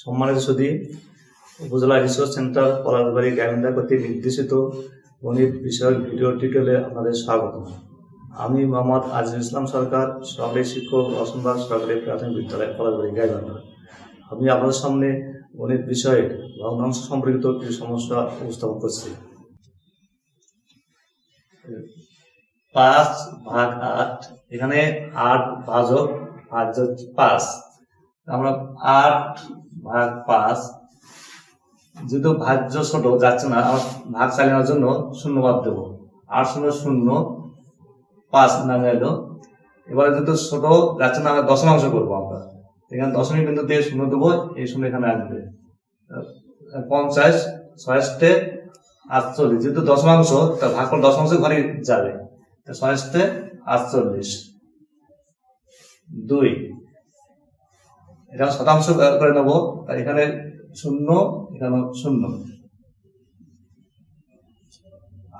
সম্মানিত সুধী, উপজেলা resource centre Palashbari Gaibandha কর্তৃক নির্দেশিত গণিত বিষয়ক ভিডিও টিউটোরিয়ালে আপনাদের স্বাগত। আমি মোহাম্মদ আজিজুল ইসলাম সরকার, সহকারী শিক্ষক, রসনবাগ সরকারি প্রাথমিক বিদ্যালয় পলাশবাড়ি গাইবান্ধা। আমি আপনাদের সামনে গণিত বিষয়ে ভগ্নাংশ সম্পর্কিত কিছু সমস্যা উপস্থাপন করছি। 5/8, এখানে 8 ভাজক 5। আমরা 8/5, যেহেতু ভাজ্য ছোট যাচ্ছে না, আমার ভাগ চালানোর জন্য শূন্যবাদ দেবো। 8 0 0 5 নামে এলো। এবারে যেহেতু ছোট যাচ্ছে না, আমরা দশমাংশ করবো। আমরা এখানে দশমিক বিন্দু দিয়ে শূন্য দেবো, এই শূন্য এখানে আসবে। 50 6 48, যেহেতু দশমাংশ, তা ভাগ করে দশমাংশ ঘরে যাবে। 6 48 2, এটা শতাংশ করে নেবো। এখানে 0, এখানে 0।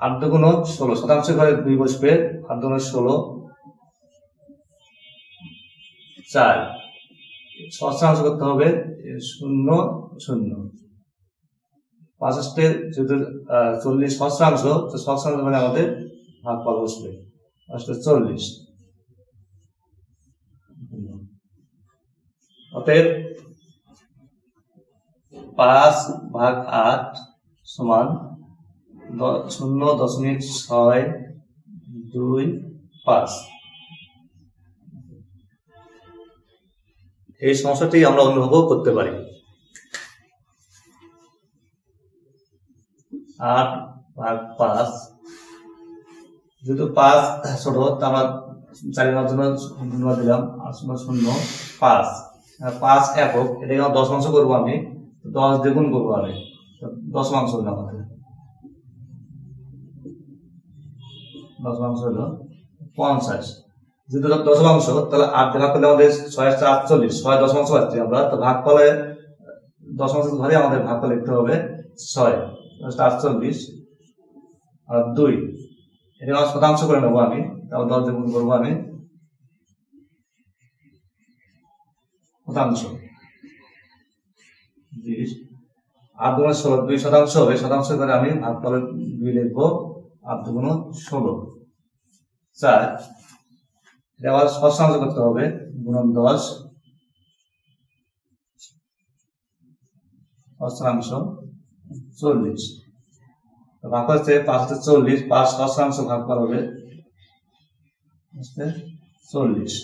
8 2 16, শতাংশ করে 2 বসবে। 8 2 16 4, সহস্রাংশ করতে হবে 0 0। 65 যেহেতু 40 সহস্রাংশ, তো সহস্রাংশ মানে আমাদের ভাগফল বসবে 40। অতএব 5/8 সমান 0.625। এই সমস্যাটি আমরা অনুভব করতে পারি। 8/5, যেহেতু 5 ছোট, আমরা চালিয়ে জন্য দিলাম। 8 0 5, 5 একক, এটাকে 10 করবো। আমি 10 দ্বিগুণ করবো। আমি 10 হলো আমাদের 10 হলো 50। যেহেতু 10, তাহলে 8 ভাগ করলে আমাদের 6 48, 6 10 পাচ্ছি আমরা। তো ভাগ ফলে 10 ঘরে আমাদের ভাগ ফলে লিখতে হবে 6 48 আর 2, এটা আমার শতাংশ করে নেবো। আমি তারপর 10 দ্বিগুণ করবো। আমি শতাংশ 20, 8 2 16, 2 শতাংশ হবে। শতাংশ করে আমি ভাগ ফলে 2 লিখবো। 8 2 16 4, এটা আবার শতাংশ করতে হবে। গুণন 10, শতাংশ 40। ভাগ হচ্ছে 5 40, 5 শতাংশ ভাগ করা হবে 40।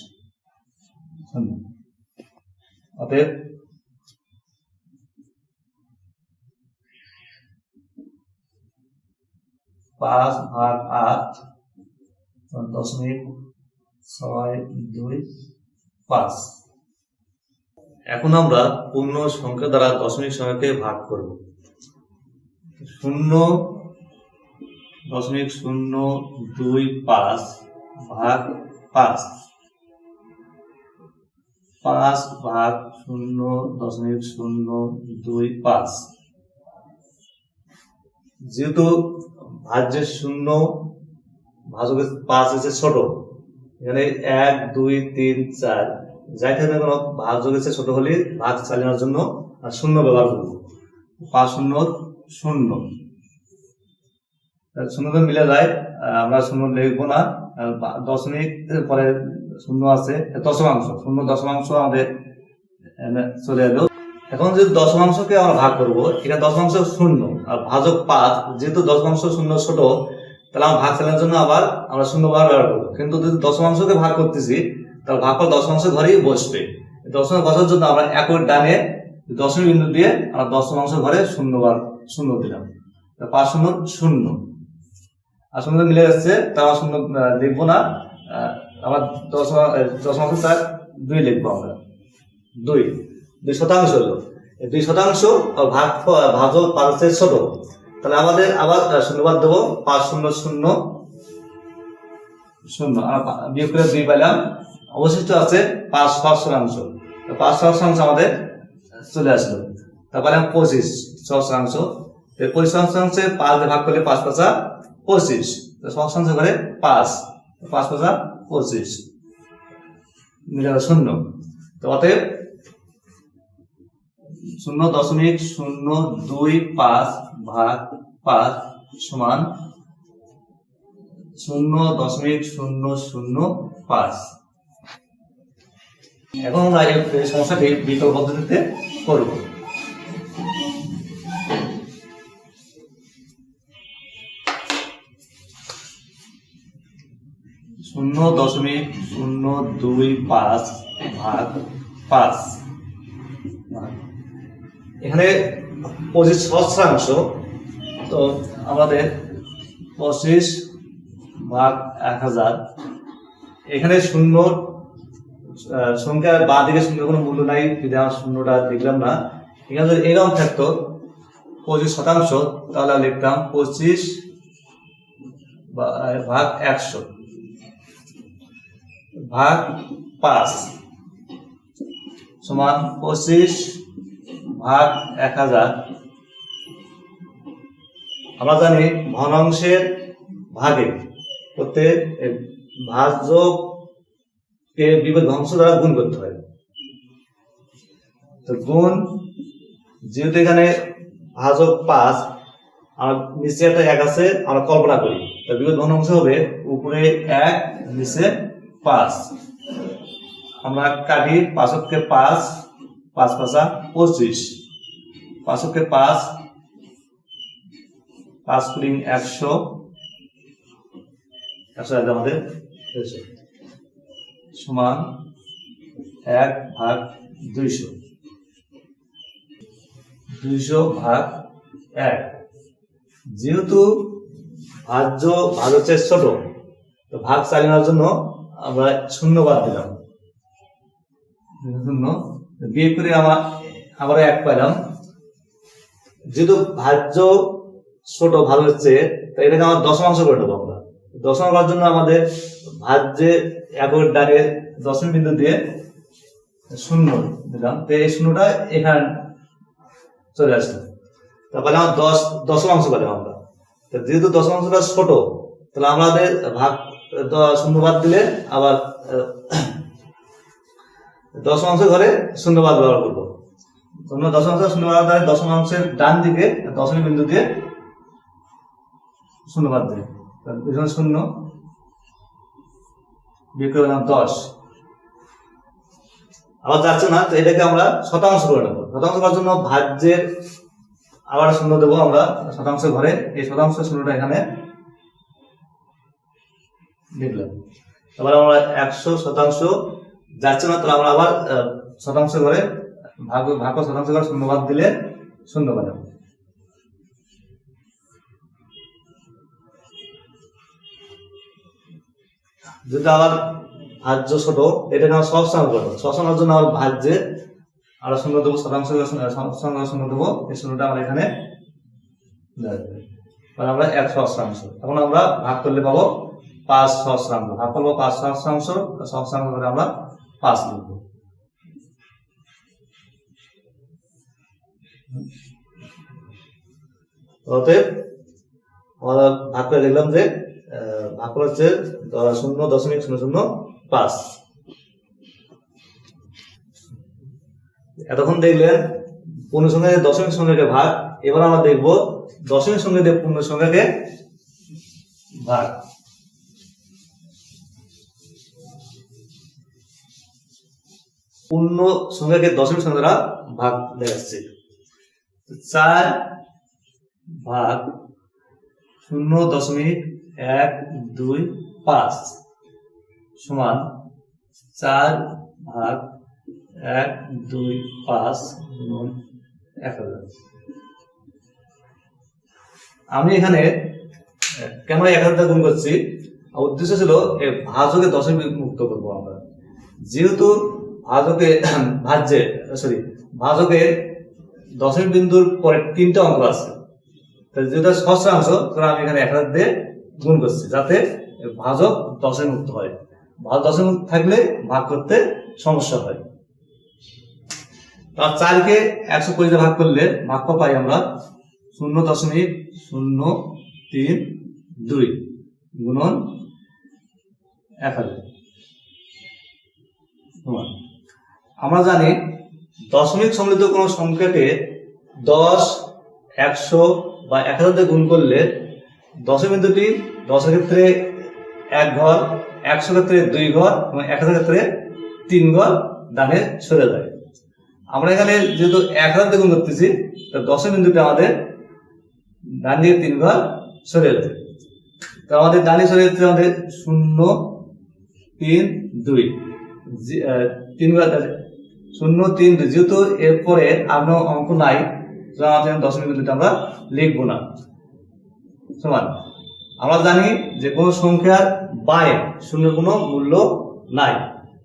অতএব 5/8 0.625। এখন আমরা পূর্ণ সংখ্যা দ্বারা দশমিক সংখ্যাকে ভাগ করব। 0.025 ভাগ 5, 5/0.025। যেহেতু ভাজ্যের 0, ভাজকের 5 হচ্ছে ছোট, এখানে 1 2 3 4, যাই থাকে কোনো ভাজকের ছোট হলে ভাগ চালানোর জন্য 0 ব্যবহার করবো। 5 0 0, 0 মিলে যায়। আমরা 0 লিখবো না, দশমিক পরে 0 আছে। দশমাংশ 0 দশমাংশ আমাদের চলে এলো। এখন যদি দশমাংশকে আমরা ভাগ করবো, এখানে দশমাংশ 0 আর ভাজক 5, যেহেতু দশমাংশ 0 ছোট, তাহলে আমরা ভাগ চালানোর জন্য আবার আমরা 0 ব্যবহার করবো। কিন্তু যদি দশমাংশকে ভাগ করতেছি, তাহলে ভাগফল দশমাংশ ঘরেই বসবে। দশমাংশ বসার জন্য আমরা একর ডানে দশমিক বিন্দু দিয়ে আমরা দশমাংশ ঘরে 0 দিলাম। 5 0 0, আর 0 মিলে যাচ্ছে, তা আমরা 0 লিখবো না। আবার দশমাংশ 4 2 লিখবো। আমরা 2 শতাংশ হলো। 2 শতাংশ ভাজক 5 ছোট, তাহলে আমাদের আবার শূন্যবাদ দেবো। 5 0 0 0, বিয়োগ করে 2 পেলাম। অবশিষ্ট আছে 5 শতাংশ। 5 শতাংশ আমাদের চলে আসলো। তারপরে 25 শতাংশ। 25 শতাংশে 5 দিয়ে ভাগ করলে 5 5 25, শতাংশ করে 5 5 5 25 মিলে 0। তো অতএব 0.025 ভাগ 5 সমান 0.005। এখন আমরা এই সমস্যাটি বিকল্প পদ্ধতিতে করব। শূন্য দশমিক 0.025 ভাগ 5, এখানে 25 সহস্রাংশ, তো আমাদের 25 ভাগ 1000, এখানে শূন্য সংখ্যার বাঁ দিকে শূন্য কোনো মূল্য নাই, বিধান শূন্যটা দেখলাম না। এখানে যদি এরকম থাকতো 25%, তাহলে লিখতাম 25 ভাগ 100 ভাগ 5 সমান 25 ভাগ 1000। আমরা জানি ভগ্নাংশের ভাগে করতে ভাজ্যকে বিপরীত ভগ্নাংশ দ্বারা গুণ করতে হয়। তো গুণ, যেহেতু এখানে ভাজক 5 আর নিচে একটা 1 আছে, আমরা কল্পনা করি, তো বিপরীত ভগ্নাংশ হবে উপরে 1 নিচে 5। আমরা কাটি 5 কে 5, 5 5 25, 5 কে 5, 5 কুড়ি 100, 100 আমাদের সমান 1 ভাগ 200, 200 ভাগ 1। যেহেতু ভাজক চেয়ে ছোট, তো ভাগ চালানোর জন্য আমরা শূন্য বাদ দিলাম, শূন্য বিয়ে করে আবার 1 পাইলাম। যেহেতু ভাজ্য ছোট ভাগ হচ্ছে, তো এটাকে আমার দশমাংশ করে নেবো। আমরা দশমাংশ করার জন্য আমাদের ভাজ্যে একের ডানে দশমিক বিন্দু দিয়ে শূন্য দিলাম, তো এই শূন্যটা এখানে চলে আসলো, তারপরে আমার দশমাংশ পেলাম আমরা। যেহেতু দশমাংশটা ছোট, তাহলে আমাদের ভাগ শূন্য বাদ দিলে আবার দশমাংশ ঘরে শূন্য বাদ ব্যবহার করবো। দশমাংশ শূন্য বাদ দেয়, দশমাংশের ডান দিকে দশমিক বিন্দু দিয়ে শূন্য বাদ দেয়, শূন্য বিয়োগ করে দিলাম 10। আবার যাচ্ছে না, তো এটাকে আমরা শতাংশ করে নেবো। শতাংশ করার জন্য ভাজ্যের আবার শূন্য দেবো আমরা শতাংশ ঘরে, এই শতাংশ শূন্যটা এখানে লিখলাম। তারপর আমরা 100% যাচ্ছে না, তো আমরা আবার শতাংশ ঘরে ভাগ শতাংশ ঘরে শূন্য বাদ দিলে শূন্য পেলাম। যদি আবার ভাজ্য ছোট, এটাকে আমরা সহস্রাংশ করবো। সহস্রাংশের জন্য আবার ভাজ্যে আরো শূন্য দেবো, শতাংশ শূন্য দেবো, এই শূন্যটা আমরা এখানে আমরা 1 সহস্রাংশ। এখন আমরা ভাগ করলে পাবো 5 সহস্রাংশ, ভাগ করবো 5 সহস্রাংশ, সহস্রাংশ করে আমরা 5 লিখবো। অতএব আমরা ভাগ করে দেখলাম যে ভাগ করা হচ্ছে 0.005। এতক্ষণ দেখলেন পূর্ণ সংখ্যা দশমিক সংখ্যাকে ভাগ, এবার আমরা দেখবো দশমিক সংখ্যা দিয়ে পূর্ণ সংখ্যাকে ভাগ। পূর্ণ সংখ্যাকে দশমিক সংখ্যা দ্বারা ভাগ দেখাচ্ছে। 4 ভাগ 0.125 সমান 4 ভাগ 125 গুণ 1000। আমি এখানে কেন 1000 গুণ করছি, উদ্দেশ্য ছিল এই ভাজকে দশমিক মুক্ত করবো আমরা। যেহেতু ভাজকে দশমিক বিন্দুর পরে 3টা অঙ্ক আছে, যেটা সহস্রাংশ, আমি এখানে 1000 দিয়ে গুণ করছি যাতে ভাজক দশমিক মুক্ত হয়। ভাগ দশমিক মুক্ত থাকলে ভাগ করতে সমস্যা হয়। 4কে 125 দিয়ে ভাগ করলে ভাগ্য পাই আমরা 0.032 গুণন 1000। আমরা জানি দশমিক সম্মিলিত কোনো সংখ্যাকে 10, 100 বা 1000 দিয়ে গুণ করলে দশবিন্দুটি 10 এর ক্ষেত্রে 1 ঘর, 100 ক্ষেত্রে 2 ঘর এবং 1000 ক্ষেত্রে 3 ঘর ডানে সরে যায়। আমরা এখানে যেহেতু 1000 দিয়ে গুণ করতেছি, তো দশবিন্দুটি আমাদের ডান দিকে 3 ঘর সরে যাবে। তো আমাদের ডানে সরে যাচ্ছে আমাদের 0, 3, 2, 3 ঘর 0, 3, 2। যেহেতু এরপরে আর কোনো অঙ্ক নাই, আমাদের দশমিক বিন্দুটা আমরা লিখবো না। সমান আমরা জানি যে কোনো সংখ্যার বাইরে শূন্যের কোনো মূল্য নাই,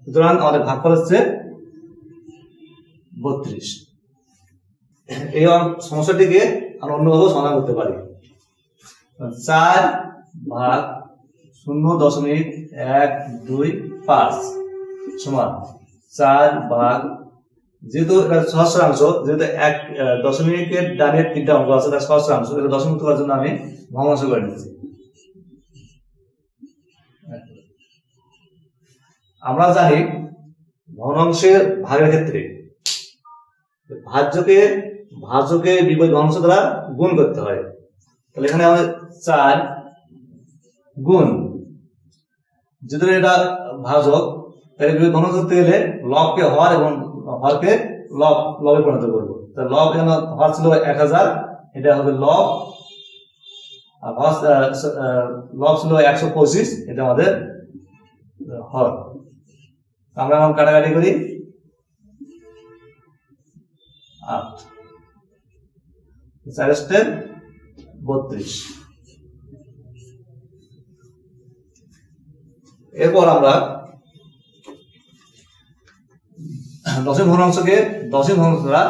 সুতরাং আমাদের ভাগফল হচ্ছে 32। এই সমস্যাটিকে আমরা অন্যভাবে সমাধান করতে পারি। 4 ভাগ 0.125 সমান 4 ভাগ, যেহেতু এটা সহস্রাংশ, যেহেতু 1 দশমিকের ডানের 3টা অঙ্ক আছে, তার সহস্রাংশ, এটা দশমিক করার জন্য আমি ভগ্নাংশ করে নিচ্ছি। আমরা জানি ভগ্নাংশের ভাগের ক্ষেত্রে ভাজকে বিপরীত ভগ্নাংশ দ্বারা গুণ করতে হয়। তাহলে এখানে আমাদের 4 গুণ, যেহেতু এটা ভাজক, তাহলে বিপরীত ভগ্নাংশ করতে গেলে লবকে হর এবং হরকে লবে পরিণত করবো। তো লব এখানে হর ছিল 1000, এটা হবে লব, আর লব ছিল 125, এটা আমাদের হর। আমরা এখন কাটাকাটি করি, 8 4 32। এরপর আমরা দশমিক ভগ্নাংশকে দশমিক ভগ্নাংশ দ্বারা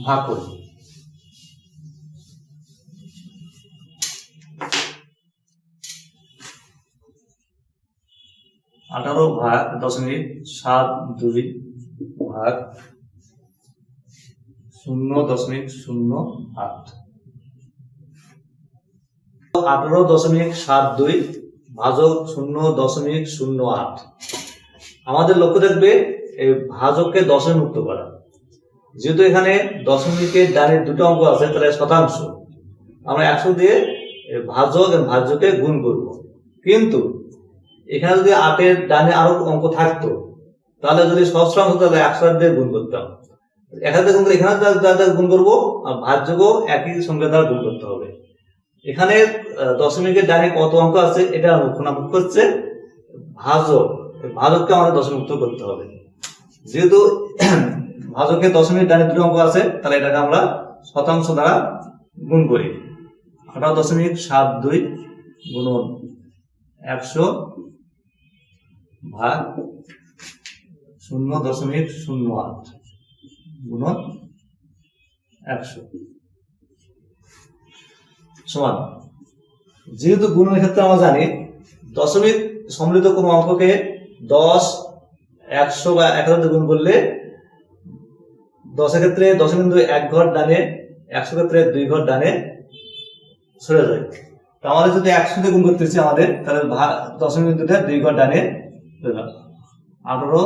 ভাগ করি। 18 ভাগ 0.72 ভাগ 0.08। 18.72 ভাজক 0.08। আমাদের লক্ষ্য থাকবে এই ভাজককে দশমিক মুক্ত করা। যেহেতু এখানে দশমিকের ডানের 2টা অঙ্ক আছে, তাহলে শতাংশ আমরা 100 দিয়ে ভাজক এবং ভাজ্যকে গুণ করব। কিন্তু এখানে যদি 8-এর ডানে আরো অঙ্ক থাকতো, তাহলে যদি সহস্রাংশ তাহলে 100 দিয়ে গুণ করতাম। 1000 দিয়ে গুণ করে এখানে গুণ করবো, আর ভাজ্যকেও একই সংখ্যা দ্বারা গুণ করতে হবে। এখানে দশমিকের ডানে কত অঙ্ক আছে এটা মুখ্য হচ্ছে ভাজককে আমাদের দশমিক মুক্ত করতে হবে। যেহেতু ভাজকের দশমিক ডানে 2টা অঙ্ক আছে, তাহলে এটাকে আমরা শতাংশ দ্বারা গুণ করি। 18.72 গুণন 100 ভাগ 0.08 গুণন 100 সমান। যেহেতু গুণনের ক্ষেত্রে আমরা জানি দশমিক সম্মিলিত কোনো অঙ্ককে 10, 100 বা 1000 গুণ করলে 10 এর ক্ষেত্রে দশমিক 1 ঘর ডানে, 100 ক্ষেত্রে 2 ঘর ডানে সরে যায়। তো আমাদের যদি 100 দিয়ে গুণ করতেছি আমাদের, তাহলে দশমিক বিন্দুটা 2 ঘর ডানে 18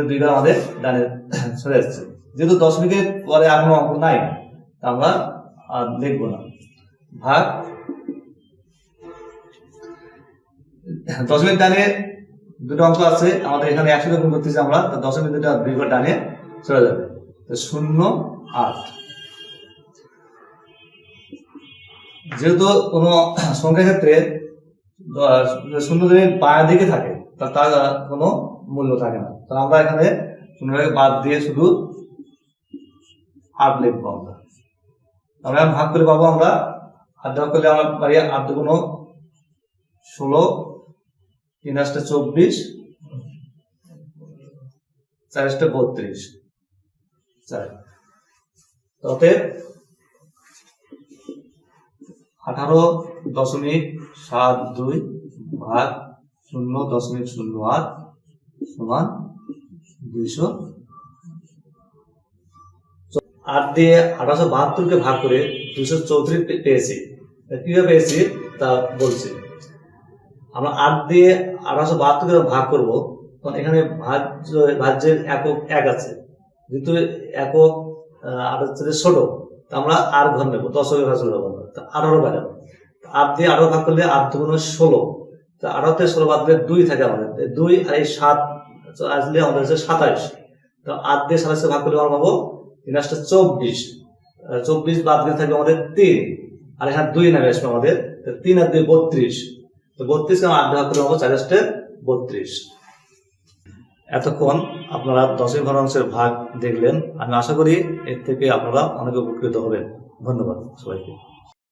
2 ঘর আমাদের ডানে সরে যাচ্ছে। যেহেতু দশমিকের পরে আর কোনো অঙ্ক নাই, আমরা আর লিখবো না। ভাগ দশমিক ডানে 2টা অঙ্ক আছে আমাদের, এখানে 100 দিয়ে গুণ করতেছি আমরা, দশমিক 2টা 2 ঘর ডানে চলে যাবে। 0.8। যেহেতু কোন সংখ্যার ক্ষেত্রে 0 যদি বাঁ দিকে থাকে, তার কোনো মূল্য থাকে না, তো আমরা এখানে 0 বাদ দিয়ে শুধু 8 লিখবো। আমরা ভাগ করে পাবো, আমরা 8 ভাগ করলে আমরা পারি 8 × 16, 3 × 24, 4 × 32। অতএব 18.72 ভাগ 0.08 সমান 200। 8 দিয়ে 1872 ভাগ করে 234 পেয়েছি। কিভাবে পেয়েছি তা বলছি। আমরা 8 দিয়ে 1872 ভাগ করব, তখন এখানে ভাজ্যের একক 1 আছে, যেহেতু একক 8 থেকে ছোট, তো আমরা আর ঘর নেবো, দশকের ভাগ করবো, 18 বাজাবো। 8 দিয়ে 18 ভাগ করলে 8 দুগুণ 16, তো 18 থেকে 16 বাদ দিলে 2 থাকে আমাদের, 2 আর এই 7 আসলে আমাদের হচ্ছে 27। তো 8 দিয়ে 27 ভাগ করলে আমরা পাবো 3 আসলে 24, 24 বাদ দিয়ে থাকবে আমাদের 3, আর এখানে 2 নামে আসবে আমাদের, 3 আর 2 32, তো 32 কে 8 ভাগ করলে পাবো 4 আসলে 32। এতক্ষণ আপনারা দশমিক ভগ্নাংশের ভাগ দেখলেন। আমি আশা করি এর থেকে আপনারা অনেক উপকৃত হবেন। ধন্যবাদ সবাইকে।